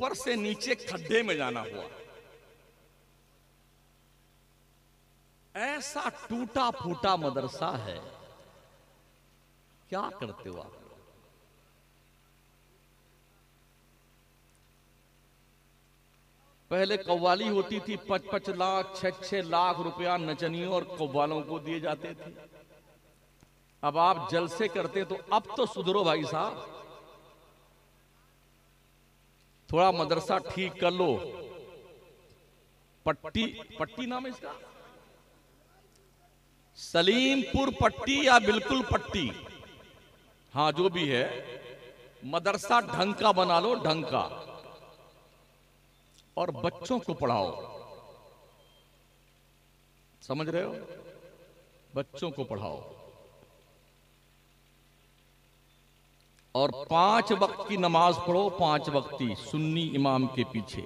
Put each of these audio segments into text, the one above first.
ऊपर से नीचे खड्डे में जाना हुआ। ऐसा टूटा फूटा मदरसा है, क्या करते हो आप? पहले कव्वाली होती थी, 5-5 लाख 6-6 लाख रुपया नचनियों और कव्वालों को दिए जाते थे। अब आप जलसे करते तो अब तो सुधरो भाई साहब, थोड़ा मदरसा ठीक कर लो। पट्टी पट्टी नाम है इसका, सलीमपुर पट्टी या बिल्कुल पट्टी, हाँ जो भी है, मदरसा ढंग का बना लो, ढंग का, और बच्चों को पढ़ाओ। समझ रहे हो? बच्चों को पढ़ाओ और 5 वक्त की नमाज पढ़ो, 5 वक्त की सुन्नी इमाम के पीछे।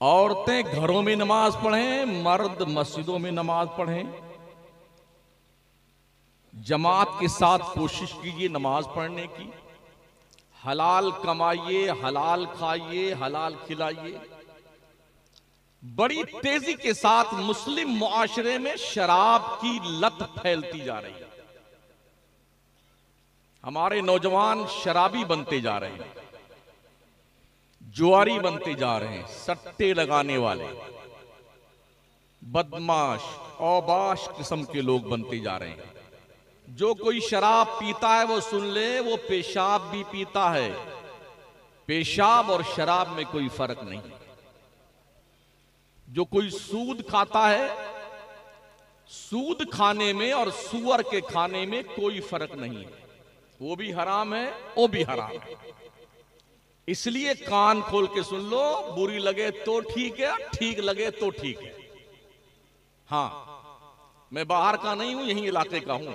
औरतें घरों में नमाज पढ़ें, मर्द मस्जिदों में नमाज पढ़ें। जमात के साथ कोशिश कीजिए नमाज पढ़ने की। हलाल कमाइए, हलाल खाइए, हलाल खिलाइए। बड़ी तेजी के साथ मुस्लिम मुआशरे में शराब की लत फैलती जा रही है। हमारे नौजवान शराबी बनते जा रहे हैं, जुआरी बनते जा रहे हैं, सट्टे लगाने वाले, बदमाश औबाश किस्म के लोग बनते जा रहे हैं। जो कोई शराब पीता है वो सुन ले, वो पेशाब भी पीता है। पेशाब और शराब में कोई फर्क नहीं। जो कोई सूद खाता है, सूद खाने में और सुअर के खाने में कोई फर्क नहीं है। वो भी हराम है, वो भी हराम है। इसलिए कान खोल के सुन लो, बुरी लगे तो ठीक है, ठीक लगे तो ठीक है। हां, मैं बाहर का नहीं हूं, यही इलाके का हूं,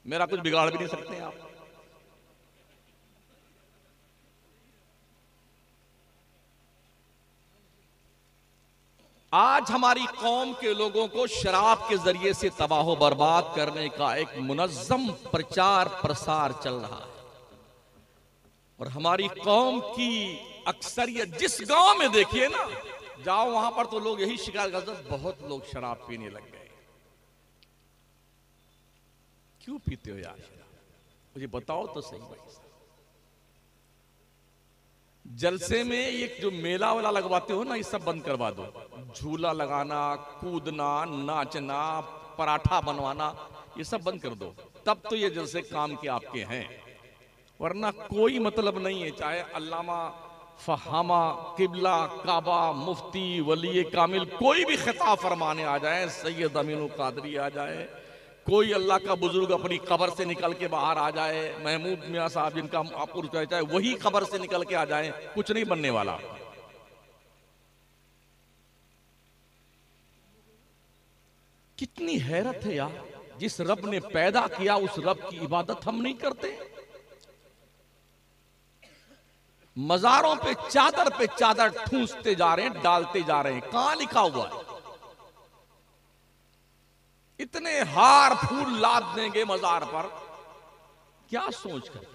मेरा कुछ बिगाड़ भी नहीं सकते आप। आज हमारी कौम के लोगों को शराब के जरिए से तबाह बर्बाद करने का एक मुनज़्ज़म प्रचार प्रसार चल रहा है। और हमारी कौम की अक्सरियत, जिस गांव में देखिए ना, जाओ वहां पर तो लोग यही शिकायत करते हैं, बहुत लोग शराब पीने लग गए। क्यों पीते हो यार शराब? मुझे बताओ तो सही भाई। जलसे में ये जो मेला वाला लगवाते हो ना, ये सब बंद करवा दो। झूला लगाना, कूदना, नाचना, पराठा बनवाना, ये सब बंद कर दो, तब तो ये जलसे काम के आपके हैं। वरना कोई मतलब नहीं है। चाहे अल्लामा, फहामा, किबला, काबा, मुफ्ती, वली कामिल कोई भी खिताब फरमाने आ जाए, सैयद अमीनुल कादरी आ जाए, कोई अल्लाह का बुजुर्ग अपनी कब्र से निकल के बाहर आ जाए, महमूद मियां साहब जिनका आप चाहे वही कब्र से निकल के आ जाए, कुछ नहीं बनने वाला। कितनी हैरत है यार, जिस रब ने पैदा किया उस रब की इबादत हम नहीं करते। मजारों पे चादर ठूंसते जा रहे हैं, डालते जा रहे हैं। कहां लिखा हुआ है? इतने हार फूल लाद देंगे मजार पर, क्या सोच कर?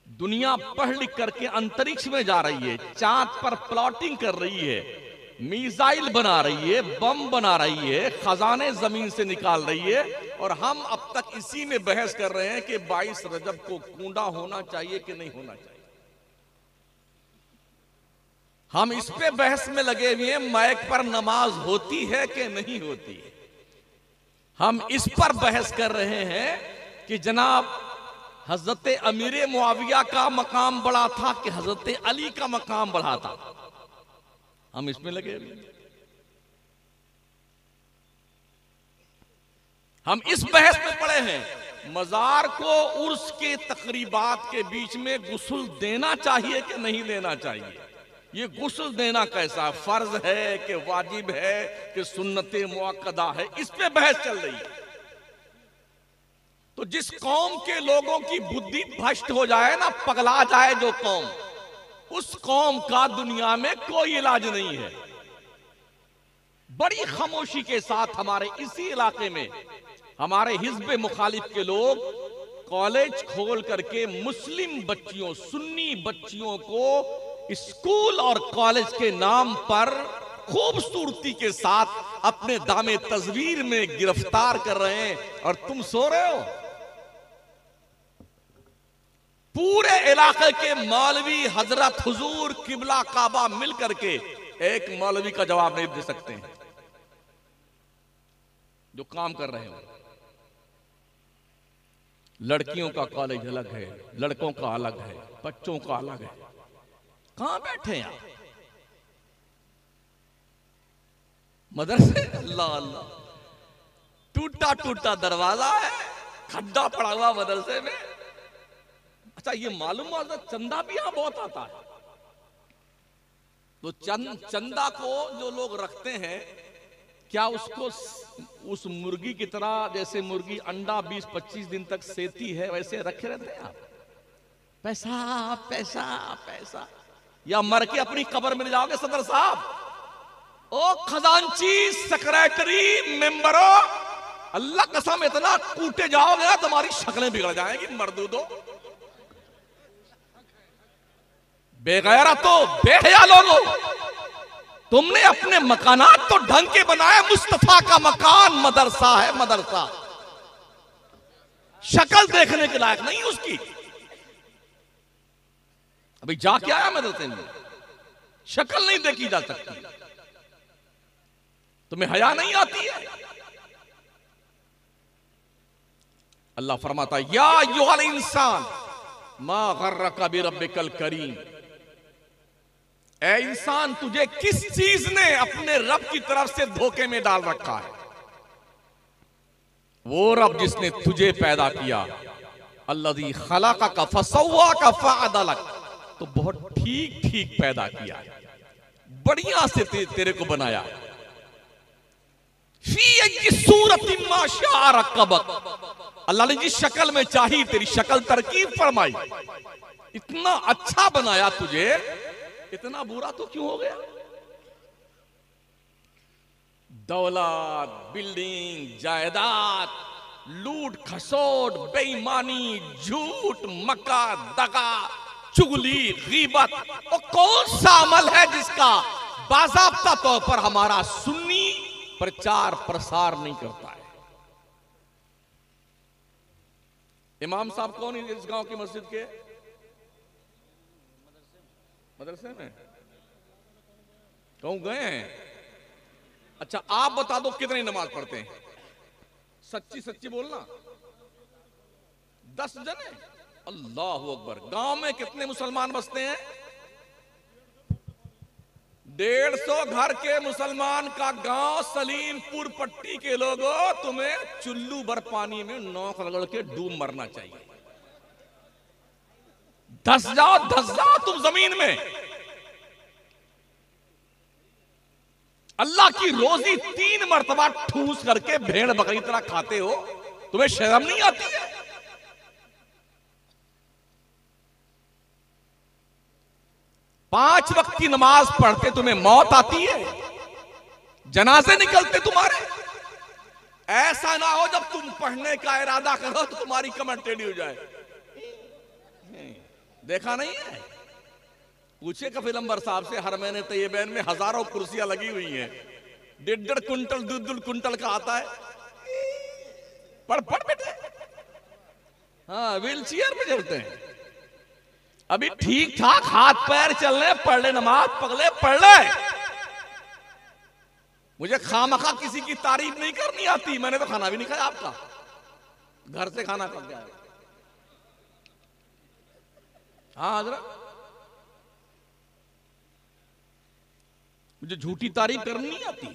दुनिया पढ़ लिख करके अंतरिक्ष में जा रही है, चांद पर प्लॉटिंग कर रही है, मिसाइल बना रही है, बम बना रही है, खजाने जमीन से निकाल रही है, और हम अब तक इसी में बहस कर रहे हैं कि 22 रजब को कूंडा होना चाहिए कि नहीं होना चाहिए। हम इस पे बहस में लगे हुए हैं, माइक पर नमाज होती है कि नहीं होती है। हम इस पर बहस कर रहे हैं कि जनाब हजरत अमीर मुआविया का मकाम बड़ा था कि हजरत अली का मकाम बड़ा था। हम इसमें लगे हुए हैं। हम इस बहस में पड़े हैं, मजार को उर्स के तकरीबात के बीच में गुस्ल देना चाहिए कि नहीं देना चाहिए। ये गुस्ल देना कैसा फर्ज है कि वाजिब है कि सुन्नत मुअक्कदा है, इस पे बहस चल रही है। तो जिस कौम के लोगों की बुद्धि भ्रष्ट हो जाए ना, पगला जाए जो कौम, उस कौम का दुनिया में कोई इलाज नहीं है। बड़ी खामोशी के साथ हमारे इसी इलाके में हमारे हिज़्ब मुखालिफ के लोग कॉलेज खोल करके मुस्लिम बच्चियों, सुन्नी बच्चियों को स्कूल और कॉलेज के नाम पर खूबसूरती के साथ अपने दामे तस्वीर में गिरफ्तार कर रहे हैं और तुम सो रहे हो। पूरे इलाके के मौलवी हजरत हुजूर किबला काबा मिल करके एक मौलवी का जवाब नहीं दे सकते हैं जो काम कर रहे हो। लड़कियों का कॉलेज अलग है, लड़कों का अलग है, बच्चों का अलग है। कहां बैठे हैं आप? मदरसे, अल्लाह अल्लाह, टूटा टूटा दरवाजा है, खड्डा पड़ा हुआ मदरसे में। अच्छा, ये मालूम हुआ चंदा भी यहां बहुत आता है। तो चंदा को जो लोग रखते हैं, क्या उसको उस मुर्गी की तरह, जैसे मुर्गी अंडा 20-25 दिन तक सेती है, वैसे रखे रहते हैं आप? पैसा पैसा पैसा, या मर के अपनी कब्र में ले जाओगे सदर साहब? ओ खजांची, सेक्रेटरी, मेंबरों, अल्लाह कसम इतना कूटे जाओगे ना तुम्हारी शक्लें बिगड़ जाएंगी मर्दूदो। बेगैरतो, बेहया लोगों, तुमने अपने मकानात तो ढंग के बनाए। मुस्तफा का मकान मदरसा है, मदरसा। शक्ल देखने के लायक नहीं उसकी। अभी जा क्या आया मदरसे में, शक्ल नहीं देखी जा सकती। तुम्हें हया नहीं आती है? अल्लाह फरमाता या अय्युहल इंसान मा गर्रका बिरब्बिकल करीम। ए इंसान, तुझे किस चीज ने अपने रब की तरफ से धोखे में डाल रखा है? वो रब जिसने तुझे पैदा किया, अल्लज़ी खलक़का फसव्वाका फअदलक, तो बहुत ठीक ठीक पैदा किया, बढ़िया से तेरे को बनाया। फी अय्यि सूरतिन मा शाअ रक्कबक, अल्लाह ने जिस शक्ल में चाही तेरी शक्ल तरकीब फरमाई। इतना अच्छा बनाया तुझे, इतना बुरा तो क्यों हो गया? दौलत, बिल्डिंग, जायदाद, लूट खसोट, बेईमानी, झूठ, मक्का, दगा, चुगली, गीबत, और कौन सा अमल है जिसका बाज़ाब्ता तौर पर हमारा सुन्नी प्रचार प्रसार नहीं करता है? इमाम साहब कौन है इस गांव की मस्जिद के? मदरसे में कहूं गए हैं? अच्छा, आप बता दो कितनी नमाज पढ़ते हैं? सच्ची सच्ची बोलना। 10 जने? अल्लाह अकबर। गांव में कितने मुसलमान बसते हैं? 150 घर के मुसलमान का गांव सलीमपुर पट्टी के लोगों, तुम्हें चुल्लू भर पानी में नौक रगड़ के डूब मरना चाहिए। धस जाओ तुम जमीन में। अल्लाह की रोजी 3 मरतबा ठूस करके भेड़ बकरी तरह खाते हो, तुम्हें शर्म नहीं आती है? पांच वक्त की नमाज पढ़ते तुम्हें मौत आती है, जनाजे निकलते तुम्हारे। ऐसा ना हो जब तुम पढ़ने का इरादा करो तो तुम्हारी कमर टेढ़ी हो जाए। देखा नहीं है? पूछे कफिल अंबर साहब से, हर महीने तैयबैन में हजारों कुर्सियां लगी हुई हैं, 1.5 कुंटल 2 कुंटल का आता है। पढ़ बेटे। हाँ, व्हील चेयर पे चलते हैं। अभी ठीक ठाक हाथ पैर चलने, पढ़ ले नमाज, पगले पढ़ ले। मुझे खामखा किसी की तारीफ नहीं करनी आती। मैंने तो खाना भी नहीं खाया आपका, घर से खाना खा के आया। हाँ हजरत, मुझे झूठी तारीफ करनी नहीं आती।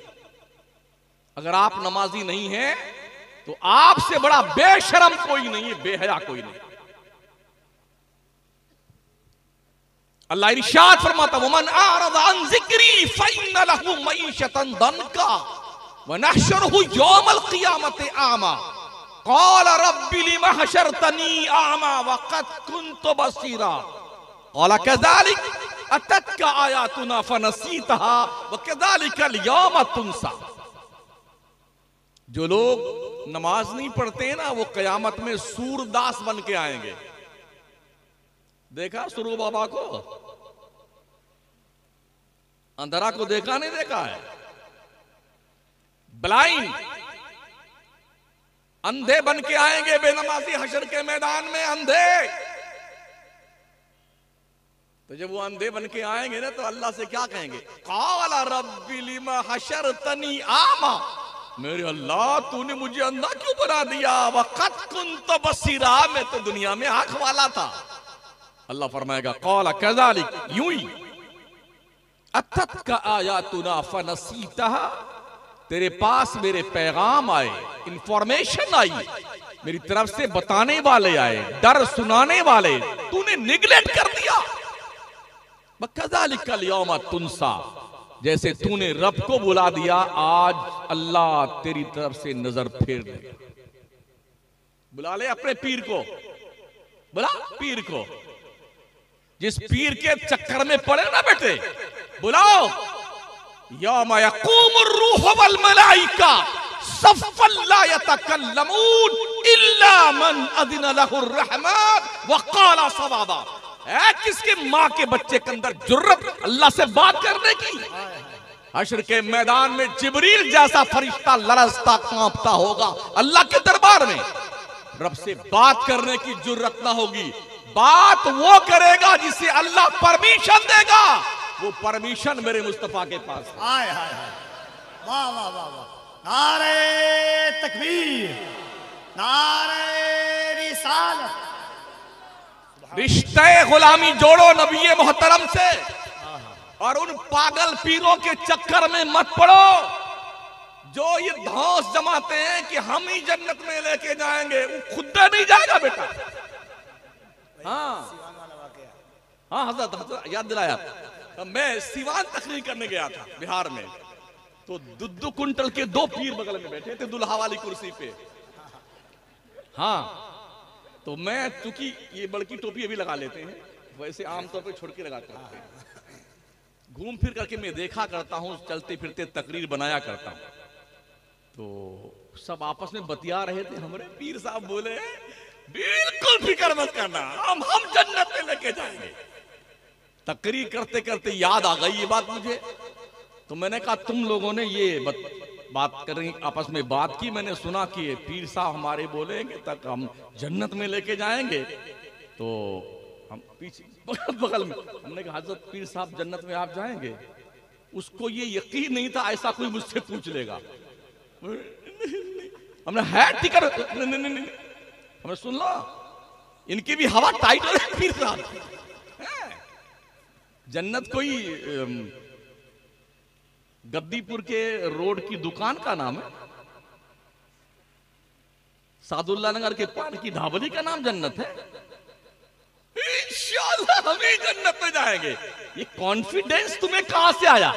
अगर आप नमाजी नहीं हैं तो आपसे बड़ा बेशरम कोई नहीं है, बेहया कोई नहीं। अल्लाह इरशाद फरमाता, वमन आरदा अन ज़िक्री फइन्न लहु मईशतन दनका व नहशरुहु यौमल क़ियामति आमा क़ाल रब्बि लिमा हशरतनी आमा व क़द कुन्तु बसीरा क़ाल कज़ालिक अततका आयातुना फनसीतहा व कज़ालिकल यौम तुनसा। जो लोग नमाज नहीं पढ़ते हैं ना, वो कयामत में सूरदास बन के आएंगे। देखा सुरु बाबा को? अंधरा को देखा नहीं देखा है? ब्लाइंड, अंधे बन के आएंगे बेनमाजी हशर के मैदान में, अंधे। तो जब वो अंधे बन के आएंगे ना, तो अल्लाह से क्या कहेंगे? काला रब्बी लिमा हशरतनी आमा, मेरे अल्लाह तूने मुझे अंधा क्यों बना दिया? वक़द कुन्त बसीरा, मैं तो दुनिया में आंख वाला था। अल्लाह फरमाएगा काला कज़ालिक, यूं ही अततका आयातुना फनसीतहा, तेरे पास मेरे पैगाम आए, इंफॉर्मेशन आई, मेरी तरफ से बताने वाले आए, डर सुनाने वाले, तूने निगलेक्ट कर दिया। कज़ालिकल यौमा तुनसा, जैसे तूने रब को बुला दिया, आज अल्लाह तेरी तरफ से नजर फेर दे। बुला ले अपने पीर को, बुला पीर को, जिस पीर के चक्कर में पड़े ना बेटे, बुलाओ। यौमा यक़ूमुर रूह वल मलाइका सफ़्फ़न ला यतकल्लमून इल्ला मन अज़िन लहुर रहमान व क़ाला सवाबा। किसके माँ के बच्चे के अंदर जुर्रत अल्लाह से बात करने की? हश्र के मैदान में जिब्रील जैसा फरिश्ता लरजता कांपता होगा अल्लाह के दरबार में। रब से बात करने की जुर्रत ना होगी। बात वो करेगा जिसे अल्लाह परमिशन देगा। वो परमिशन मेरे मुस्तफा के पास है। हाय हाय हाय, वाह वाह वाह वाह, नारे तकबीर, नारे रिसालत। रिश्ते गुलामी जोड़ो नबी मोहतरम से, और उन पागल पीरों के चक्कर में मत पड़ो जो ये धौंस जमाते हैं कि हम ही जन्नत में लेके जाएंगे। वो खुद नहीं जाएगा बेटा। हाँ हजरत याद दिलाया। मैं सिवान तकरीर करने गया था बिहार में, तो 2 कुंटल के 2 पीर बगल में बैठे थे दुल्हा वाली कुर्सी पे। हाँ, तो मैं चूंकि ये बड़की टोपी अभी लगा लेते हैं, वैसे आमतौर पे छोड़ के लगाते हैं। घूम फिर करके मैं देखा करता हूँ, चलते फिरते तकरीर बनाया करता हूँ। तो सब आपस में बतिया रहे थे। हमारे पीर साहब बोले बिल्कुल फिक्र मत करना, हम जन्नत में लेके जाएंगे। तकरीर करते करते याद आ गई ये बात मुझे। तो मैंने कहा तुम लोगों ने ये बात करें, आपस में बात की। मैंने सुना कि पीर साहब हमारे बोलेंगे तक हम जन्नत में लेके जाएंगे। तो हम पीछे बगल में, हमने कहा हजरत पीर साहब जन्नत में आप जाएंगे? उसको ये यकीन नहीं था ऐसा कोई मुझसे पूछ लेगा। हमने है टिकट, हमें सुन लो, इनकी भी हवा टाइट हो रही। पीर साहब जन्नत कोई गद्दीपुर के रोड की दुकान का नाम है, सादुल्ला नगर के पान की ढाबली का नाम जन्नत है। इंशाअल्लाह हम ही जन्नत में जाएंगे। ये कॉन्फिडेंस तुम्हें कहां से आया?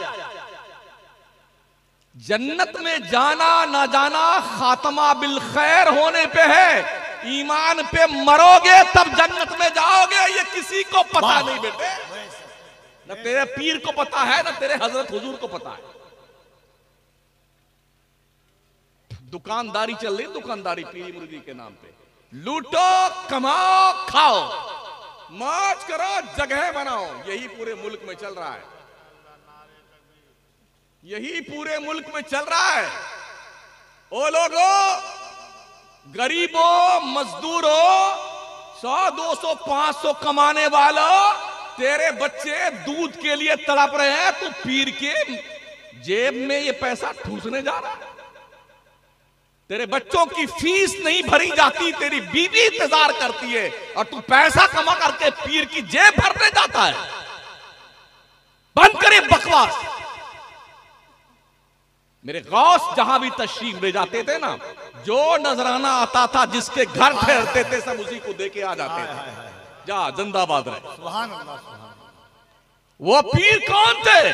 जन्नत में जाना ना जाना खात्मा बिल खैर होने पे है। ईमान पे मरोगे तब जन्नत में जाओगे, ये किसी को पता नहीं बेटे। न तेरे पीर को पता है, न तेरे हजरत हुजूर को पता है। दुकानदारी चल रही, दुकानदारी पीरी मुर्गी के नाम पे। लूटो, कमाओ, खाओ, मौज करो, जगह बनाओ। यही पूरे मुल्क में चल रहा है, यही पूरे मुल्क में चल रहा है। ओ लोगों, गरीबों, मजदूरों, 100, 200, 500 कमाने वालों, तेरे बच्चे दूध के लिए तड़प रहे हैं, तू पीर के जेब में ये पैसा ठूसने जा रहा है। तेरे बच्चों की फीस नहीं भरी जाती, तेरी बीवी इंतजार करती है, और तू पैसा कमा करके पीर की जेब भरने जाता है। बंद करे बकवास। मेरे गौस जहां भी तशरीफ ले जाते थे ना, जो नजराना आता था, जिसके घर ठहरते थे, सब उसी को दे के आ जाते थे। जा जिंदाबाद रहे। सुभान अल्लाह, सुभान। वो पीर कौन थे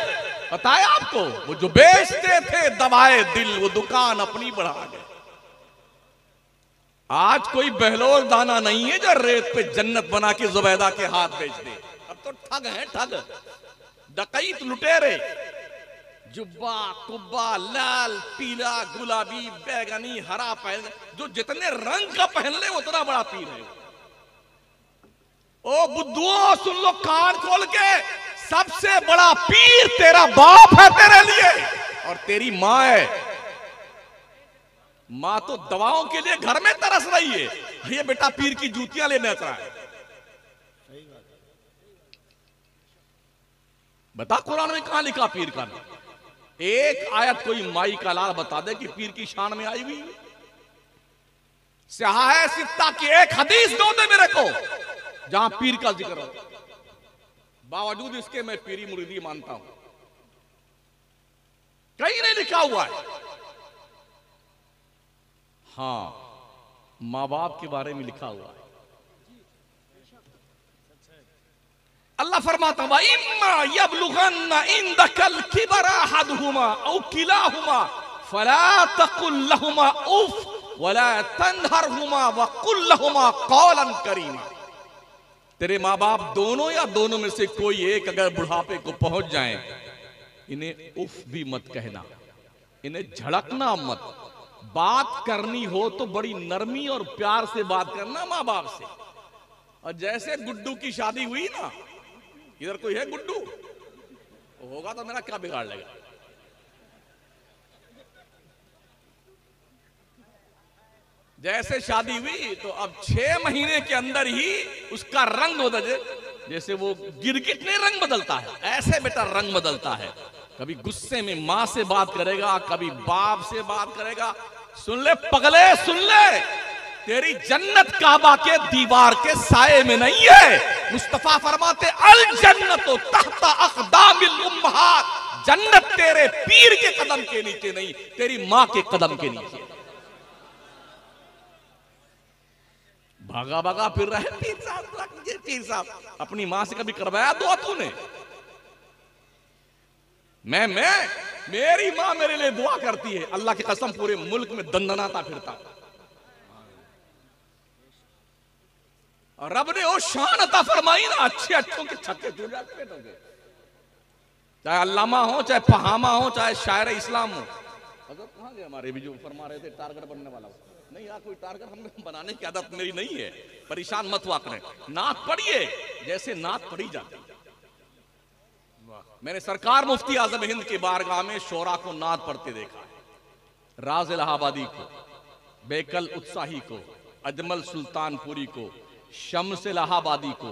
बताया आपको? वो जो बेचते थे दवाए दिल, वो दुकान अपनी बढ़ा गए। आज कोई बहलोर दाना नहीं है जो रेत पे जन्नत बना के जुबैदा के हाथ बेच दे। अब तो ठग हैं, ठग, डकैत, लुटेरे, जुब्बा कुब्बा लाल पीला गुलाबी बैगनी हरा पहन, जो जितने रंग का पहन ले उतना बड़ा पीर है। ओ बुद्धुओं सुन लो कान खोल के, सबसे बड़ा पीर तेरा बाप है तेरे लिए और तेरी माँ है। माँ तो दवाओं के लिए घर में तरस रही है, ये बेटा पीर की जूतियां लेने आता है। बता कुरान में कहां लिखा पीर का नाम? एक आयत कोई माई का लाल बता दे कि पीर की शान में आई हुई। स्याह है सिफ्ता की एक हदीस दो दे मेरे को जहां पीर का जिक्र हो। बावजूद इसके मैं पीरी मुरीदी मानता हूं, कहीं नहीं लिखा हुआ है। हां, मां बाप के बारे में लिखा हुआ है। अल्लाह फरमाता है इम्मा यबलुगन्ना इंदकल किबरा अहदुहुमा औ किलाहुमा फला तकुल लहुमा उफ वला तनहरहुमा वकुल लहुमा कौलन करीमा। तेरे माँ बाप दोनों या दोनों में से कोई एक अगर बुढ़ापे को पहुंच जाए, इन्हें उफ भी मत कहना, इन्हें झड़कना मत। बात करनी हो तो बड़ी नरमी और प्यार से बात करना माँ बाप से। और जैसे गुड्डू की शादी हुई ना, इधर कोई है गुड्डू? होगा तो मेरा क्या बिगाड़ लेगा। जैसे शादी हुई तो अब 6 महीने के अंदर ही उसका रंग बदल, जैसे वो गिरगिट ने रंग बदलता है, ऐसे बेटा रंग बदलता है। कभी गुस्से में मां से बात करेगा, कभी बाप से बात करेगा। सुन ले पगले, सुन ले, तेरी जन्नत काबा के दीवार के साए में नहीं है। मुस्तफा फरमाते अल जन्नतो तहता अक़दामिल उम्महात। जन्नत तेरे पीर के कदम के नीचे नहीं, तेरी मां के कदम के नीचे। भागा भागा फिर रहा है पीर साहब, पीर साहब। अपनी मां से कभी करवाया दुआ तूने? मेरी मां मेरे लिए दुआ करती है, अल्लाह की कसम पूरे मुल्क में दंदनाता फिरता। और रब ने वो शान अता फरमाई ना, अच्छे अच्छों के छक्के जुड़ जाते हैं। चाहे अल्लामा हो, चाहे फहामा हो, चाहे शायर इस्लाम हो। हजरत कहां गए हमारे भी जो फरमा रहे थे टारगेट बनने वाला हो? नहीं यार, कोई टारगेट हमें बनाने की आदत मेरी नहीं है, परेशान मत हुआ करें। नात पढ़िए जैसे नात पढ़ी जाती। मैंने सरकार मुफ्ती आजम हिंद की बारगाह में शोरा को नात पढ़ते देखा है। राज इलाहाबादी को, बेकल उत्साही को, अजमल सुल्तानपुरी को, शम्स इलाहाबादी को,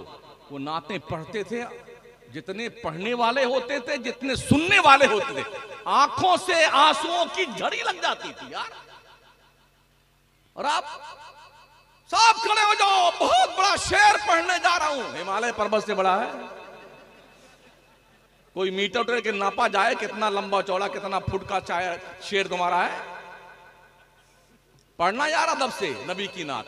वो नातें पढ़ते थे। जितने पढ़ने वाले होते थे, जितने सुनने वाले होते थे, आंखों से आंसुओं की झड़ी लग जाती थी यार। और आप सब खड़े हो जाओ, बहुत बड़ा शेर पढ़ने जा रहा हूं। हिमालय पर्वत से बड़ा है? कोई मीटर उटर के नापा जाए कितना लंबा चौड़ा, कितना फुट का शेर तुम्हारा है? पढ़ना यार अदब से नबी की नात।